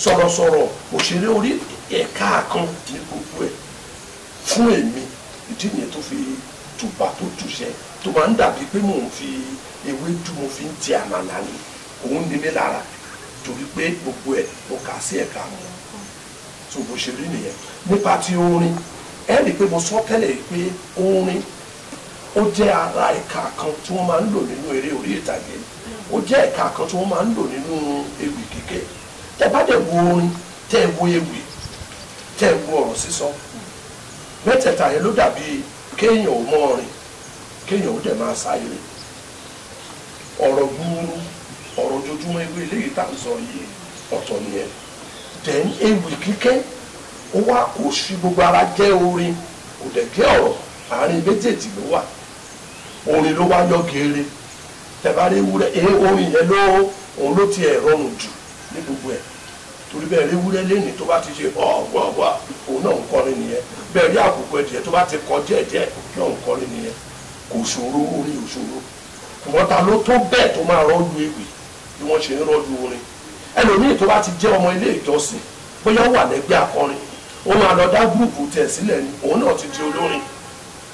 sọ̀rọ̀sọ̀rọ̀ òṣèré orí ẹ̀ka kan ní gbogbo ẹ̀ fún èmi ìdí nìyẹn tó fi tùbà tó túṣẹ tó máa ń dàbí pé mò ń fi ewédú mo fi ń ti àmàlà ni òun ní mi lára torí pé gbogbo ẹ̀ mo kà sí ẹ̀ka wọn tó bó ṣe rí nìyẹn. Nípa ti orin ẹ rí i pé mo sọ tẹ́lẹ̀ pé orin ó jẹ́ ara ẹ̀ka kan tí wọ́n máa ń lò nínú eré orí ìtàgé ó jẹ́ ẹ̀ka kan tí wọ́n máa ń lò nínú ewì kíké. Tẹ́ bá dẹ̀ wo orin tẹ́ ẹ wo ewì tẹ́ ẹ wo ọ̀rọ̀ sísọ mẹ́tẹ̀ẹ̀ta yẹn ló dàbí kéèyàn ò mọ orin kéèyàn ò dẹ̀ máa sáyé ọ̀rọ̀ gbúrú ọ̀rọ̀ ojoojúmọ́ ewé eléyìí tá à ń sọ yìí ọ̀tọ̀ nìyẹn. Then ewì kíké ó wá kò sí gbogbo ara jẹ́ orin kò dẹ̀ jẹ́ ọ̀rọ̀ àárín méjèèjì ló wà orin ló wá yọ geere tẹ̀bárí ewúrẹ́ orin yẹn òun ló ti ẹ̀ rọrùn jù ní gbogbo ẹ̀ torí bẹ́ẹ̀ rí ewúrẹ́ lẹ́nìí tó bá ti ṣe ọ̀gbọ̀gbọ̀ òun náà ń kọrin nìyẹn bẹ́ẹ̀ rí àkókò ẹ̀dìyẹ tó bá ti kọ díẹ̀díẹ̀ náà ń kọrin nìyẹn kò ṣòro orin ò ṣòro ṣùgbọ́n ta ló tó bẹ́ẹ̀ tó máa rọ́ọ̀lù ewì bí wọ́n ṣe ń rọ́ọ̀lù orin ẹlòmíì tó bá ti jẹ́ ọmọ ilé ìjọsìn bóyá wà lẹ́gbẹ́ akọrin ó máa lọ dá gúrùpù tẹ̀ sílẹ̀ ni òun náà ti di olórin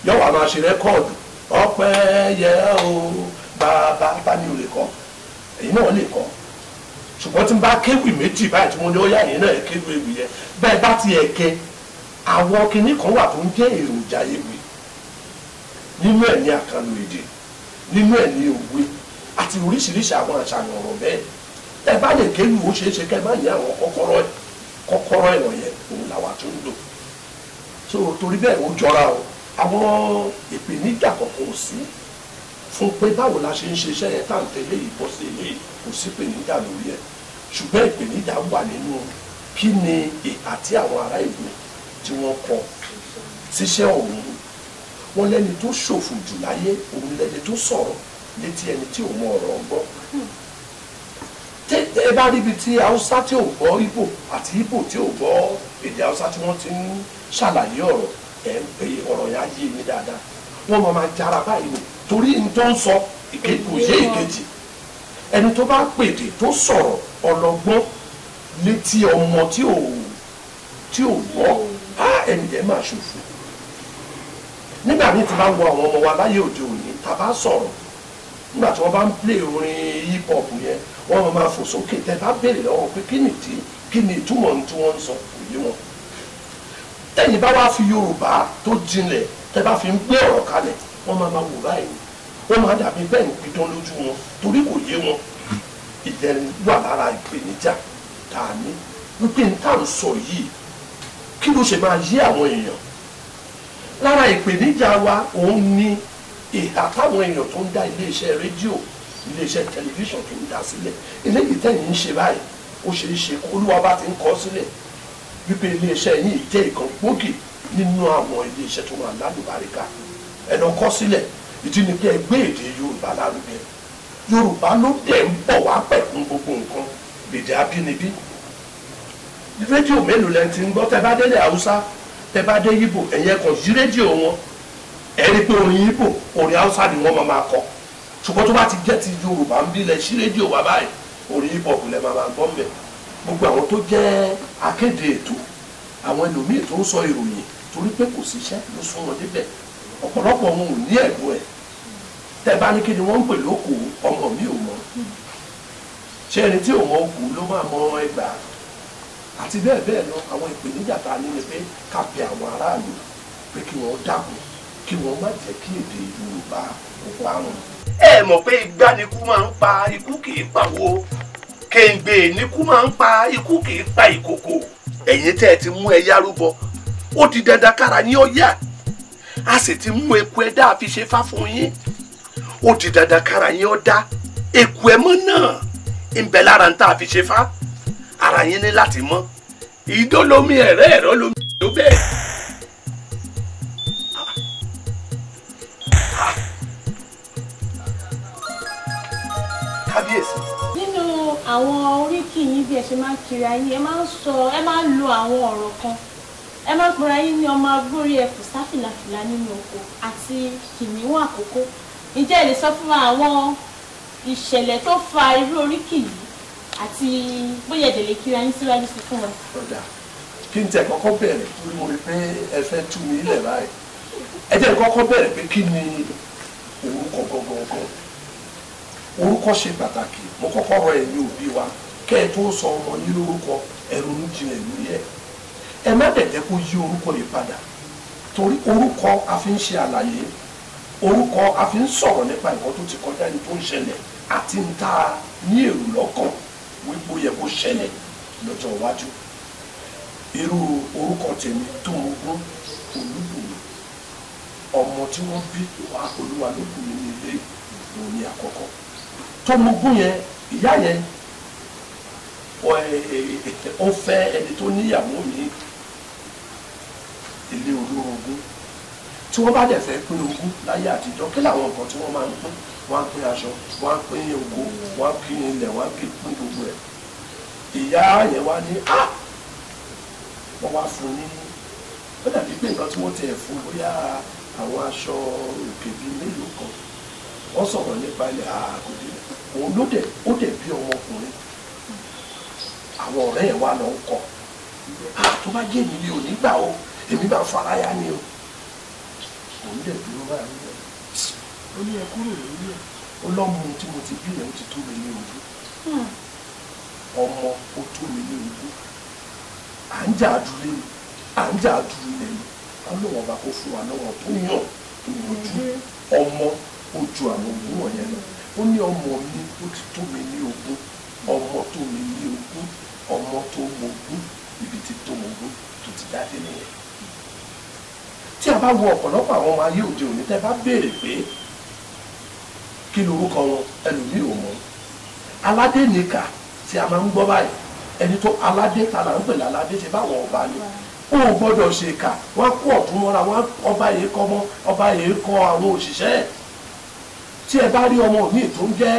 yóò wá máa ṣe rẹ́kọ̀dù ọpẹ́ yẹ o bàbá bá ní o lè kọ́ èyí náà lè kọ́ ṣùgbọ́n tí n bá kéwì méjì báyìí tí mo ní ó yá yẹn náà kéwì ewì yẹn bẹ́ẹ̀ bá ti ẹ̀kẹ́ àwọn kinní kan wà tó ń jẹ́ èròjà ewì nínú ẹ̀ ní àkànlò èdè nínú ẹ̀ ní òwe àti oríṣiríṣi àwọn àṣàyàn ọ̀rọ̀ bẹ́ẹ̀ ẹ bá lè kéwì ó ṣeé ṣe kẹ́ ẹ má ní àwọn kọ́kọ́rọ́ ẹ̀rọ yẹn òun làwa tó ń lò so torí bẹ́ẹ̀ ó jọra o àwọn ìpèníjà kọ̀ọ̀kan ò sí fún pé báwo la ṣe ń ṣiṣẹ́ yẹn tá à ń tẹ̀lé ìbọ̀sí eléyìí kò sí ìpèníjà lórí ẹ̀ ṣùgbọ́n ìpèníjà wà nínú kí ni ìhà tí àwọn ará ìlú tí wọ́n kọ síṣẹ́ ọ̀hún wọ́n lẹ́ni tó ṣòfò jù láyé òun lẹ́ni tó sọ̀rọ̀ létí ẹni tí ò mọ ọ̀rọ̀ gbọ́ ẹ bá ríbi tí haúsá tí ò gbọ́ Ìgbò àti Ìgbò tí ò gbọ́ èdè haúsá tí wọ́n ti ń ṣàlàyé ọ̀rọ̀ ẹ̀ ń pè ọ̀rọ̀ yẹn á yé mi dáadáa wọ́n máa jára báyìí nù torí n tó ń sọ kò yé ìkejì ẹni tó bá pèdè tó sọ̀rọ̀ ọlọ́gbọ́n létí ọmọ tí ò gbọ́ ẹni yẹn máa ṣòfò nígbà míì tí bá ń wo àwọn ọmọ wa láyé òde òní tá a bá sọ̀rọ̀ nígbà tí wọ́n bá ń play orin hip hop yẹn wọ́n máa fò sókè tẹ́ bá béèrè lọ́wọ́ pé kí ni ìtumọ̀ ní tí wọ́n ń sọ kò yé wọn tẹ́yìn bá wá fi Yorùbá tó jinlẹ̀ tẹ́ bá fi ń gbé ọ̀rọ̀ kalẹ̀ wọ́n máa wò báyìí wọ́n máa dàbí bẹ́ẹ̀ ń pidán lójú wọn torí kò yé wọn ìyẹn wà lára ìpèníjà tá a ní wípé n tá à ń sọ yìí kí ló ṣe máa yé àwọn èèyàn lára ìpèníjà wa òun ní ìhà táwọn èèyàn tó ń dá iléeṣẹ́ rédíò iléeṣẹ́ tẹlifíṣàn tó ń dá sílẹ̀ eléyìí tẹ̀yìn ń ṣe báyìí ó ṣe é ṣe olúwa bá ti ń kọ́ sílẹ̀ wípé iléeṣẹ́ yìí jẹ́ ìkan gbòógì nínú àwọn iléeṣẹ́ tó máa lálùbáríkà ẹ lọ kọ́ sílẹ̀ ìdí ni pé ẹ gbé èdè Yorùbá lárugẹ Yorùbá ló dẹ̀ ń bọ̀ wá pẹ̀kún gbogbo nǹkan èdè abínibí rédíò mélòó lẹ́ni tí ń gbọ́ tẹ́ bá délé Haúsá tẹ́ bá dé Ìgbò ẹ̀yẹ kan yí rédíò wọn ẹ rí i pé orin Ìgbò orin Haúsá ni wọ́n máa kọ ṣùgbọ́n tó bá ti jẹ́ ti Yorùbá ń bí lẹ sí rédíò wa báyìí orin hip hop lẹ máa gbọ́ mbẹ̀ gbogbo àwọn tó jẹ́ akéde ètò àwọn ẹlòmíì tó ń sọ ìròyìn torí pé kò síṣẹ́ ló sún wọn débẹ̀ ọ̀pọ̀lọpọ̀ wọn ò ní ẹ̀bùn ẹ̀ tẹ́ bá ní kí ni wọ́n ń pè lóko ọmọ mi ò mọ̀ ṣé ẹni tí ò mọ òkú ló máa mọ ẹgbàá àti bẹ́ẹ̀ bẹ́ẹ̀ lọ àwọn ìpèníjà tá a ní ni pé ká bẹ àwọn aráàlú pé kí wọ́n dákun kí wọ́n má jẹ́ kí èdè Yorùbá kó parun. ẹ mọ̀ pé igbá ni ikú máa ń pa ikú kì í pàwó kéńgbé ni ikú máa ń pa ikú kì í pa ìkòkò ẹ̀yin tẹ́ ẹ ti mú ẹ yárúbọ ó di dandan kára ní ọ̀yà a sì ti mú eku ẹ̀dá àfi ṣe fá fún yín ó di dandan kára yín ọ̀dá eku ẹ̀mọ́ náà ń bẹ lára ń tà àfi ṣe fá ara yín ní láti mọ́ ìdólómi ẹ̀rọ lómi ló bẹ́ẹ̀. kábíyèsí. nínú àwọn oríkì yín bí ẹ ṣe máa ń kiri ayé ẹ máa ń lo àwọn ọ̀rọ̀ kan ẹ máa ń pera yín ní ọmọ agbórí ẹkù sáfìlàfìlà nínú oko àti kìnìún àkókò ǹjẹ́ ẹ lè sọ fún wa àwọn ìṣẹ̀lẹ̀ tó fa irú oríkì yìí àti bóyá ẹ̀dẹ̀ lè kíra yín síwájú sí fún wa. ọ̀dà kí n tẹ̀ kọ́kọ́ bẹ̀rẹ̀ torí mo rí pé ẹ fẹ́ tú mi ilẹ̀ báyìí ẹ jẹ́ kọ́kọ́ bẹ̀rẹ̀ pé kí ni orúkọ gangan orúkọ ṣe pàtàkì mo kọ́kọ́ rọ ẹ̀yin òbí wa kẹ́ ẹ tó sọ ọmọ yín lórúkọ ẹ ronú jinlẹ̀ lórí ẹ̀ ẹ má dẹ̀ jẹ́ kó yí orúkọ yìí padà torí orúkọ a fi ń ṣe àlàyé orúkọ a fi ń sọ̀rọ̀ nípa nǹkan tó ti kọjá ní tó ń ṣẹlẹ̀ àti ń ta ní èrò lọ́kàn wípé ó yẹ kó ṣẹlẹ̀ lọ́jọ́ iwájú irú orúkọ tèmi tó ń gún Olúbùnmi ọmọ tí wọ́n bí wá Olúwa ló bùn mí ní ilé òun ní àkọ́kọ́ tó ń gún yẹn ìyá yẹn ó fẹ́ ẹni tó níyàwó ní ilé olórogún tí wọ́n bá dẹ̀ fẹ́ pín ogún láyé àtijọ́ kí làwọn nǹkan tí wọ́n máa ń pín wọ́n á pín aṣọ wọ́n á pín ògo wọ́n á pín ilẹ̀ wọ́n á pín gbogbo ẹ̀ ìyá yẹn wá ní wọ́n wá fún ní ó dàbí pé nǹkan tí wọ́n tẹ̀ fún bóyá àwọn aṣọ òkè bíi mélòó kan wọ́n sọ̀rọ̀ nípa ilẹ̀ àkòdé òun ló dẹ̀ ó dẹ̀ bí ọmọkùnrin àwọn ọ̀rẹ́ yẹn wá lọ ń kọ́ tó bá jẹ́ èmi ni ò ní gbà o èmi máa faraya ni o òun dẹ̀ dúró báyìí rẹ̀ ó ní ẹ kúrò lórí ẹ̀ ó lọ́mú tí mo ti bí yẹn ó ti tó mi ní ogún ọmọ ó tó mi ní ogún à ń jà àdúrà ni à ń jà àdúrà lẹ́nu ọlọ́wọ́ bá kó fún wa lọ́wọ́ tó yàn ojú ọmọ ojú àwọn ogún wọ̀nyẹn lọ ó ní ọmọ mi ó ti tó mi ní ogún ọmọ tó mi ní ogún ọmọ tó mọ ogún ibi tí tó mọ ogún tó ti jáde nìyẹn tí a bá wo ọ̀pọ̀lọpọ̀ àwọn ọmọ ayé òde òní tẹ́ bá béèrè pé kí lorúkọ wọn ẹlòmíì ò mọ̀ aládé nìkà tí a máa ń gbọ́ báyìí ẹni tó aládé ta là ń pè láládé ṣe báwọn ọba ni ó gbọ́dọ̀ ṣe kà wọ́n kó ọ̀tún mọ́ra wọ́n ọba yìí kọ́ mọ́ ọba yìí kọ́ àwọn òṣìṣẹ́ ẹ̀ tí ẹ bá rí ọmọ mi tó ń jẹ́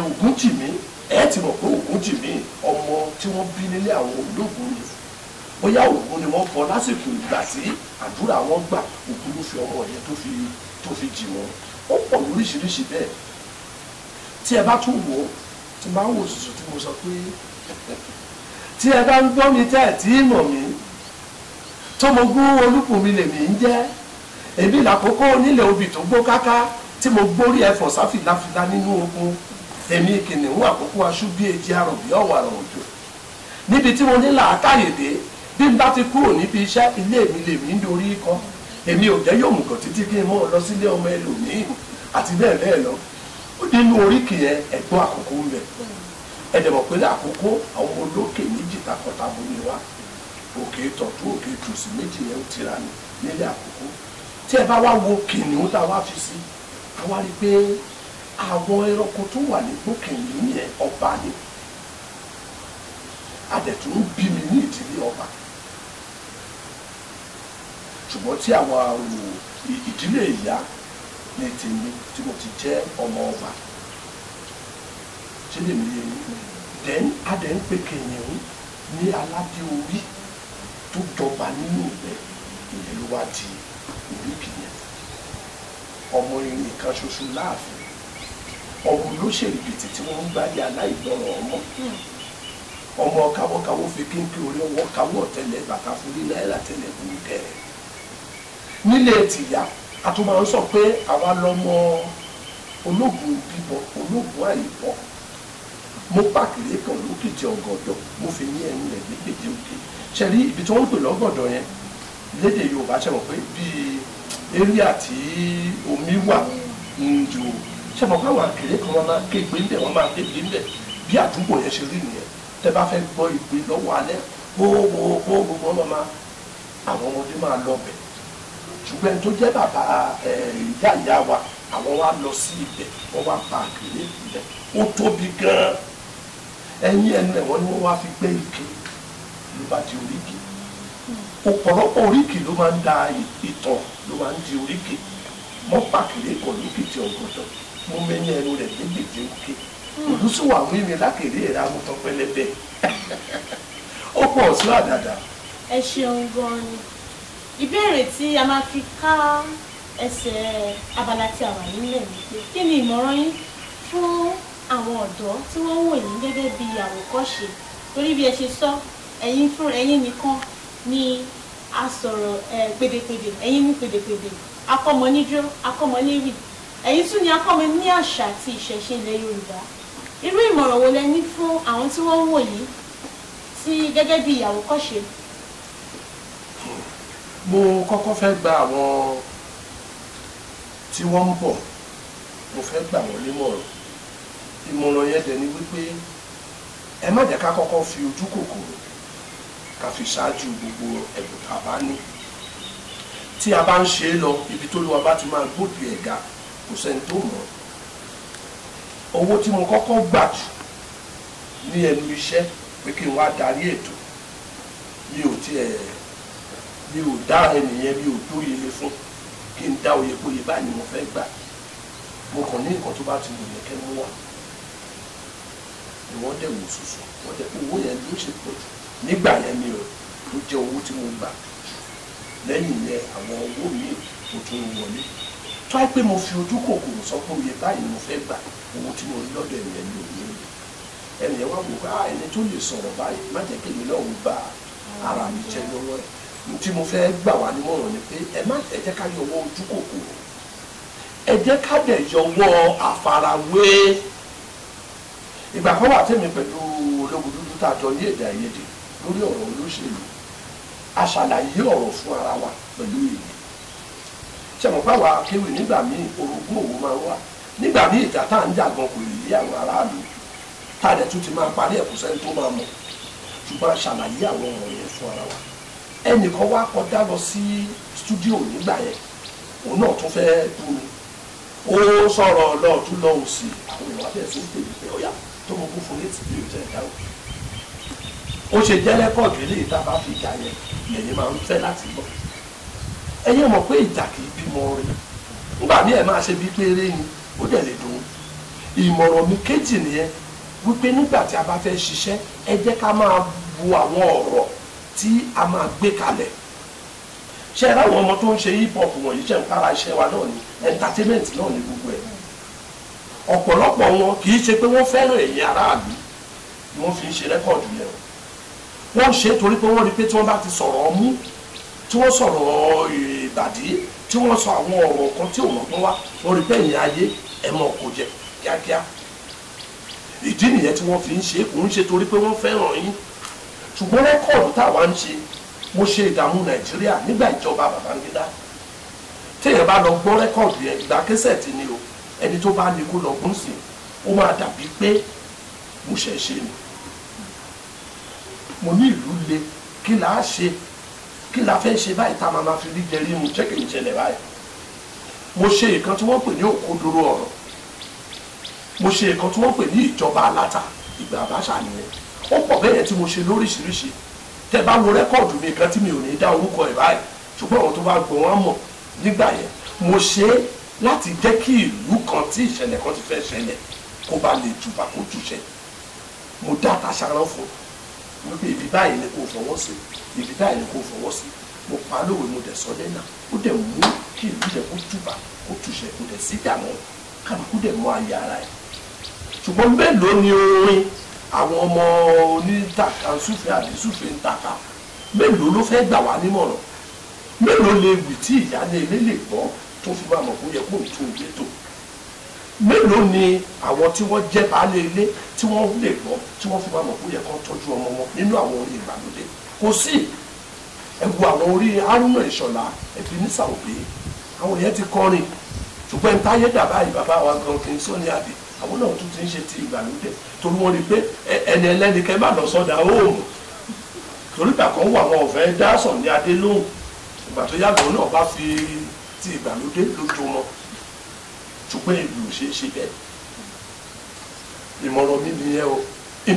Ògúntìmí ẹ ti mọ̀ pé Ògúntìmí ọmọ tí wọ́n bí nílé àwọn ológun ni bóyá Ògún ni wọ́n bọ lásìkò ìgbà tí àdúrà wọn gbà Ògún ló fi ọmọ yẹn tó fi jì wọn ó pọ̀ lóríṣiríṣi bẹ́ẹ̀ tí ẹ bá tún wò ó tí máa ń wò sùsù tí mo sọ pé tí ẹ bá ń gbọ́ mi tẹ́ ẹ̀ tí ì mọ̀ mí tọmọgún Olúbùnmi lèmi ń jẹ́ èmi làkókò nílẹ̀ obì tó gbó káká tí mo gbórí ẹ̀fọ́ sáfìláfìlá nínú ogun èmi kìnìún àkókò aṣú bí èjì àròbí ọ̀wàrà òjò níbi tí mo ní làákàyè dé bí n bá ti kúrò níbi iṣẹ́ ilé mi lèmi ń dorí kọ́ èmi ò jẹ́ yòmùgọ̀ títí kí n mọ̀ lọ sílé ọmọ ẹlòmíì àti bẹ́ẹ̀ bẹ́ẹ̀ lọ ó nínú oríkì yẹn ẹ̀gbọ́n àkókò ń bẹ̀ ẹ̀dẹ̀mọ̀ pé àkókò àwọn olókè méjì takọ̀tabo ni wá òkè tọ̀tún òkè tòsí méjì yẹn ó tira ní nílé àkókò tí ẹ bá wá wo kìnìún tá a wá fi sí a wá rí i pé àwọn ẹranko tó wà nípò kìnìún yẹn ọba ni adẹ̀tún bí mi ní ìdílé ọba ṣùgbọ́n tí àwọn ìdílé ìyá ní tèmi tí mo ti jẹ́ ọmọ ọba ṣé lè mi yé mi then adẹ̀ ń pè kìnìún ní aládé orí tó jọba nínú ìgbẹ́ ìyẹn ló wá di oríkì yẹn ọmọ irin kan ṣoṣo láàfin ọmọ olóṣèlú bìtì tí wọ́n ń gbáyé aláìgbọràn ọmọ káwọ́káwọ́ fi kínkín orí ọwọ́ káwọ́ tẹ́lẹ̀ bàtà fún ní náírà tẹ́lẹ̀ fún kẹrẹ nílé tìyá a tún máa ń sọ pé àwa lọmọ ológun bíbọ ológun àìbọ mo pàkìlẹ kan lókìtì ọ̀gọ̀dọ̀ mo fi ní ẹnu rẹ méjèèjì òkè ṣẹlí ibi tí wọ́n ń pè lọ́gọ̀dọ̀ yẹn lédè Yorùbá ṣe mọ̀ pé bíi eré àti omi wà ń ju ṣe mọ̀ pé àwọn àkèrè kan wọ́n máa ké gbé ńbẹ̀ wọ́n máa ké gbé ńbẹ̀ bí àdúgbò yẹn ṣe rí nìyẹn tẹ́ bá fẹ́ gbọ́ ìpè lọ́wọ́ alẹ́ gbogbo wọn máa àwọn ọmọdé máa lọ bẹ̀ ṣùgbọ́n ẹni tó jẹ́ bàbá ìyá wa àwọn wa lọ sí ibẹ̀ wọ́n wá pa àkèrè ibẹ̀ ó tóbi gan-an ẹ̀yìn ẹnu ẹ̀ wọ́n ni wọ́n wá fi gbé ike ló bá di oríkì ọ̀pọ̀lọpọ̀ oríkì ló máa ń da ìtàn ló máa ń di oríkì mọ́ pàkèrè kan lókìtì ọ̀gọ̀dọ̀ mo mẹ́yìn ẹnu rẹ̀ méjèèjì òkè olùsùwà mímí lákèrè ẹ̀rọ amútọ́ pẹlẹbẹ ó pọ̀ sí àdàdà. ẹ ṣeun gan ni ìbéèrè tí a máa fi ká ẹsẹ̀ abala tí a wà nílẹ̀ ni pé kí ni ìmọ̀ràn yín fún àwọn ọ̀dọ́ tí wọ́n wò yín gẹ́gẹ́ bí àwòkọ́ṣe torí bí ẹ ṣe sọ ẹ̀yin fún ẹ̀yin nìkan ni a sọ̀rọ̀ pèdèpèdè ẹ̀yin ní pèdèpèdè akọ́mọ níjó akọ́mọ léwì ẹ̀yin tún ni akọ́mọ ní àṣà àti ìṣẹ̀ṣe ilẹ̀ Yorùbá irú ìmọ̀ràn wo lẹ ní fún àwọn tí wọ́n wò yín sí gẹ́gẹ́ bí àwòkọ́ṣe. mo kọ́kọ́ fẹ́ gba àwọn tí wọ́n ń bọ̀ mo fẹ́ gbà wọ́n nímọ̀ràn ìmọ̀ràn yẹn dẹ̀ ni wípé ẹ má jẹ́ ká kọ́kọ́ fi ojú kòkòrò ká fi ṣáájú gbogbo ẹ̀bùn tá a bá ní tí a bá ń ṣe é lọ ibi tó lọ́wọ́ bá ti máa gbòdì ẹ̀ga kò sẹ́ni tó mọ̀ owó tí mo kọ́kọ́ gbà jù ní ẹnu iṣẹ́ pé kí n wá darí ètò mi ò dá ẹnìyẹn mi ò dóye lé fún kí n dá oyè kóye báyìí mo fẹ́ gbà mo kàn ní nǹkan tó bá ti wù mí kẹ́ mú wá ni wọ́n dẹ̀ wò sùsù wọ́n dẹ̀ owó yẹn ló ṣe pọ̀ jù nígbà yẹn mi ò ló jẹ́ owó tí mo gbà lẹ́yìn yẹn àwọn owó mi ò tún wọlé tó á pé mo fi ojú kòkòrò sọ pé oyè báyìí mo fẹ́ gbà owó tí mo rí lọ́dọ̀ ẹ̀yẹn mi ò ní rí ẹnì yẹn wá wò pé ẹni tó lè sọ̀rọ̀ báyìí má jẹ́ kí èmi náà ń bá ara mi jẹ́ lọ́wọ́ ẹ̀ tí mo fẹ́ gbà wá nímọ̀ràn ni pé ẹ jẹ́ ká yọwọ́ ojú kòkòrò ẹ jẹ́ ká dẹ̀ yọwọ́ àfarawé ìgbà kan wà tèmi pẹ̀lú ológun dúdú tá a jọ ní èdè àìyedè lórí ọ̀rọ̀ olóṣèlú a ṣàlàyé ọ̀rọ̀ fún ara wa pẹ̀lú èyí ṣẹ̀mọ̀ báwa akéwì nígbà míì orogún òwò máa ń wà nígbà míì ìjà tá à ń jà gan kò lè yé àwọn aráàlú tá a dẹ̀ tún ti máa parí ẹ̀kú sẹ́ni tó máa mọ̀ ṣùgbọ́n a ṣàlàyé àwọn ọ̀rọ̀ yẹn fún ara wa ẹnìkan wá kọjá lọ sí stúdíò nígbà yẹn òun náà tún fẹ́ bú mi ó sọ̀rọ̀ lọ́ọ̀tún lọ́hùn sí àwọn ìwà bẹ́ẹ̀ sí ń pè mí pé ọ̀yà tó mo kún fún létí bí o jẹ́ ìdáhùn ó ṣe jẹ́ rẹ́kọ̀dù eléyìí tá a bá fi ìjà yẹn lẹ́yìn máa ń fẹ́ láti gbọ́ ẹ̀yin mọ̀ pé ìjà kì í bímọ rẹ̀ nígbà míì ẹ̀ máa ṣe bí péré ni ó dẹ̀ lè dùn ìmọ̀ràn mi kejì nìyẹn wípé nígbà tí a bá fẹ́ ṣiṣẹ́ ẹ jẹ́ ká máa bu àwọn ọ̀rọ̀ tí a máa gbé kalẹ̀ ṣe é ráwọn ọmọ tó ń ṣe hip hop wọ̀nyí ṣe ń kára iṣẹ́ wa náà ni entertainment náà ni gbogbo ẹ̀ ọ̀pọ̀lọpọ̀ wọn kì í ṣe pé wọ́n fẹ́ràn èyí aráàlú ni wọ́n fi ń ṣe rẹ́kọ̀dù yẹn wọ́n ṣe é torí pé wọ́n rí pé tí wọ́n bá ti sọ̀rọ̀ ọmú tí wọ́n sọ̀rọ̀ ìbàdí tí wọ́n sọ àwọn ọ̀rọ̀ kan tí òun tó wá wọ́n rí pé ẹ̀yìn ayé ẹ̀ mọ̀ kò jẹ kíákíá ìdí nìyẹn tí wọ́n fi ń ṣe é kò ń ṣe torí pé wọ́n fẹ́ràn yín ṣùgbọ́n rẹ́kọ̀dù táwa ń ṣe mo ṣe ìdààmú nàìjíríà nígbà ìjọba Babangida téèyàn bá lọ gbọ́ rẹ́kọ̀dù yẹn ìgbà kẹsẹ̀tì ni o ẹni tó bá ní kó lọ gún sí ó máa dàbí pé mo ṣẹ̀ ṣe ni mo ní ìlú le kí la ṣe kí la fẹ́ ṣe báyìí tá a máa fi rí jẹrí mu jẹ́ kí n ṣẹlẹ̀ báyìí mo ṣe nǹkan tí wọ́n pè ní òkodoro ọ̀rọ̀ mo ṣe nǹkan tí wọ́n pè ní ìjọba aláta ìgbà àbáṣà nìyẹn ó pọ̀ bẹ́ẹ̀ tí mo ṣe lóríṣiríṣi tẹ́ bá wo rẹ́kọ̀dù mi kan tí mi ò ní dá orúkọ ẹ̀ báyìí ṣùgbọ́n àwọn tó bá gbọ́ wọn mọ̀ nígbà yẹn mo ṣe é láti jẹ́ kí ìlú kan tí ìṣẹ̀lẹ̀ kan ti fẹ́ ṣẹlẹ̀ kó bá lè jùbà kó jùṣẹ́ mo dá àtàṣàrán fún wípé ibi báyìí ni kò fọwọ́ sí ibi báyìí ni kò fọwọ́ sí mo pa lóore mo dẹ̀ sọ lẹ́nà ó dẹ̀ mú kí ìlú yẹ kó jùbà kó jùṣẹ́ kó dẹ̀ sí ìdààmú kálukú dẹ̀ mú ayé ara ẹ̀ ṣùgbọ́n mélòó ni orin àwọn ọmọ onítàkà súfè àbí súfè ń tàkà mélòó ló fẹ́ gbà wá nímọ̀ràn mélòó lè wì tí ìyáálé ilé lè gbọ́ tó fi máa mọ̀ kó yẹ kó tún ilé tó mélòó ni àwọn tí wọ́n jẹ́ baálé ilé tí wọ́n lè gbọ́ tí wọ́n fi máa mọ̀ kó yẹ kó tọ́jú ọmọ wọn nínú àwọn orin ìgbàlódé kò sí ẹ wo àwọn orí Haruna Ìṣọ̀lá Ebenezer Obey àwọn yẹn ti kọrin ṣùgbọ́n táyé dàbá yìí bàbá wa gan kì í sọ́ni àdè àwọn náà tún ti ń ṣe ti ìgbàlódé torí wọ́n rí i pé ẹni ẹlẹ́ni kẹ́ bá lọ sọ́dà óòmù torí ìgbà kan wà wọn ò fẹ́ dá Sunny Adé lóhùn ìgbà tó yàgò náà bá fi ti ìgbàlódé lójú wọn ṣùgbọ́n ìlú ò ṣe é ṣe bẹ́ẹ̀ ìmọ̀ràn mi nìyẹn o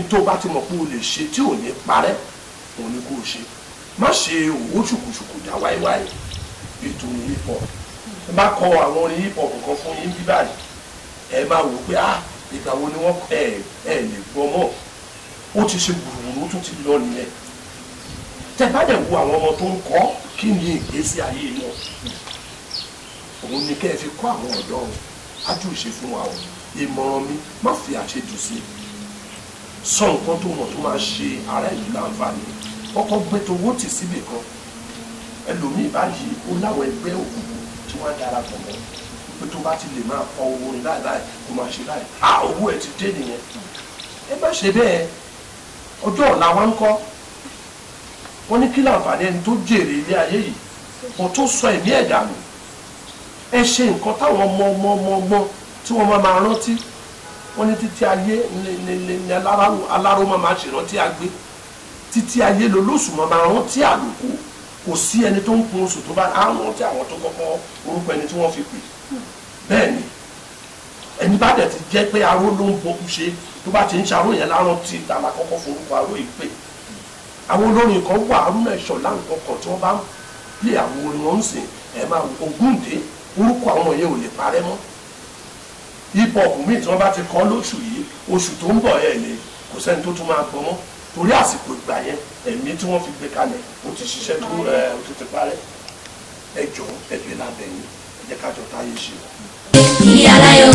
tó bá ti mọ̀ pé o lè ṣe tí ò ní parẹ́ òun ni kò ṣe má ṣe òwò ṣùkùṣùkù dá wáíwáí ètò ní hip hop ẹ má kọ àwọn orin hip hop kan fún yín bí báyìí ẹ máa wò pé ìgbà wo ni wọ́n ẹ lè gbọ́ mọ́ ó ti ṣe gbùrùgbùrù tó ti lọ nìyẹn tẹ bá dẹ̀ wo àwọn ọmọ tó ń kọ́ kí ni ìgbésí ayé wọn òun ni kẹ́ ẹ fi kọ́ àwọn ọ̀dọ́ ájú ìṣe fún wa o ìmọ̀ràn mi má fi àṣejù sí sọ nǹkan tó mọ̀ tó máa ṣe ará ìlú láǹfààní kọ́kọ́ gbé towó tì síbì kan ẹlòmíì báyìí ó láwọn ẹgbẹ́ òkùnkùn tí wọ́n á darapọ̀ mọ́ pé tó bá ti lè máa kọ orin láìláì kó máa ṣe láì owó ẹ̀ ti dé nìyẹn ẹ má ṣe bẹ́ẹ̀ ọjọ́ ọ̀la wa ń kọ́ wọ́n ní kí láǹfààní ẹni tó jèrè ilé ayé yìí kò tó sọ ẹ̀mí ẹ̀ dànù ẹ ṣe nǹkan táwọn ọmọ tí wọ́n máa rántí wọ́n ní títí ayé ní aláró máa ṣèrántí àgbé títí ayé lolóṣù máa rántí àlòkù kò sí ẹni tó ń kun oṣù tó bá rántí àwọn tó kọ́kọ́ orúkọ ẹni tí wọ́n fi pè bẹ́ẹ̀ ni ẹni bá dẹ̀ ti jẹ́ pé aró ló ń bọ́kú ṣe tó bá ti ń ṣaró yẹn lárántí ìtàlá kọ́kọ́ forúkọ aró yìí pè àwọn olórin kan wà Haruna Ìṣọ̀lá nǹkan kan tí wọ́n bá ń pè àwọn orin wọn ń sìn ẹ̀ máa Ògúndé orúkọ àwọn yẹn ò lè parẹ́ mọ́ hip hop míì tí wọ́n bá ti kọ́ lóṣù yìí oṣù tó ń bọ̀ ẹ̀ lè kò sẹ́ni tó tún máa gbọ́ mọ́ torí àsìkò ìgbà yẹn ẹ̀mí tí wọ́n fi gbé kalẹ̀ ó ti ṣiṣẹ́ tó ó ti parẹ́ ẹ jọ̀ọ́ ẹ̀gbẹ́ lábẹ́ yín ẹ jẹ́ ká jọ táyé ṣe. ìyá aláyọ̀